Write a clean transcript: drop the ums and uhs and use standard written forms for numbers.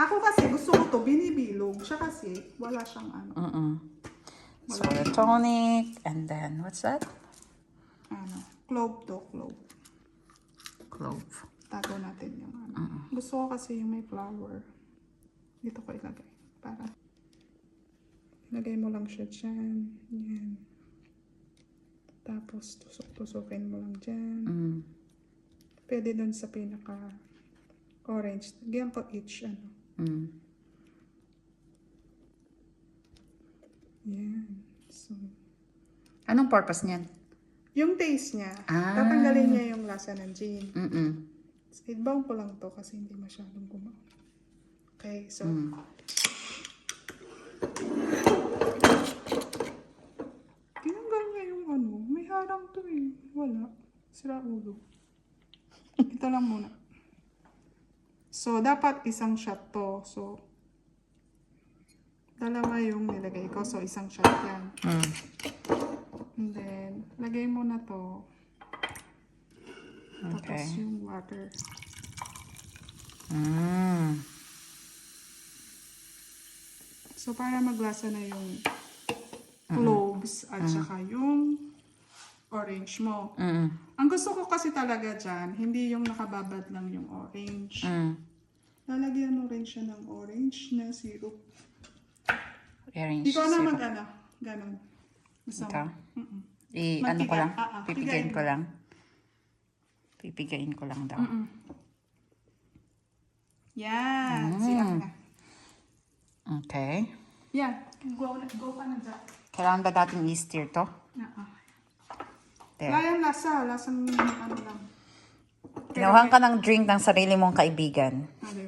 Ako kasi gusto ko to binibilog. Siya kasi wala siyang ano. So, the tonic. And then, what's that? Clove to, clove. Clove. Tago natin yung ano. Gusto ko kasi yung may flower. Dito ko ilagay. Para ilagay mo lang siya dyan. Yan. Tapos tusok-tusokin mo lang dyan. Pwede dun sa pinaka orange. Lagyan ko each ano. Yan. So, Anong purpose niyan? yung taste niya, tatanggalin niya yung lasa ng gin. Idbaw ko lang to kasi hindi masyadong gumawa. Okay, so. Tinanggal niya yung ano. May harang to eh. Wala. Sira ulo. Ito lang muna. So, dapat isang shot to. So, dalawa yung nilagay ko. So, isang shot yan. And then, lagay mo na to. Okay. Tapos yung water. So, para maglasa na yung cloves at saka yung orange mo. Ang gusto ko kasi talaga dyan, hindi yung nakababad lang yung orange. Lalagyan mo rin siya ng orange na syrup. Orange Ikaw na syrup. mag-ano. Ganon. Gusto Ito? mo? Ano ko lang? Magpiga. Pipigayin Pigayin ko mo. lang. Pipigayin ko lang daw. Yan. Siyak na. Okay. Yan. Go ka na dyan. Kailangan ba natin i-stir to? There. Wala yung lasa. Lasang ano lang. Kinuha ka ng drink ng sarili mong kaibigan. Diba?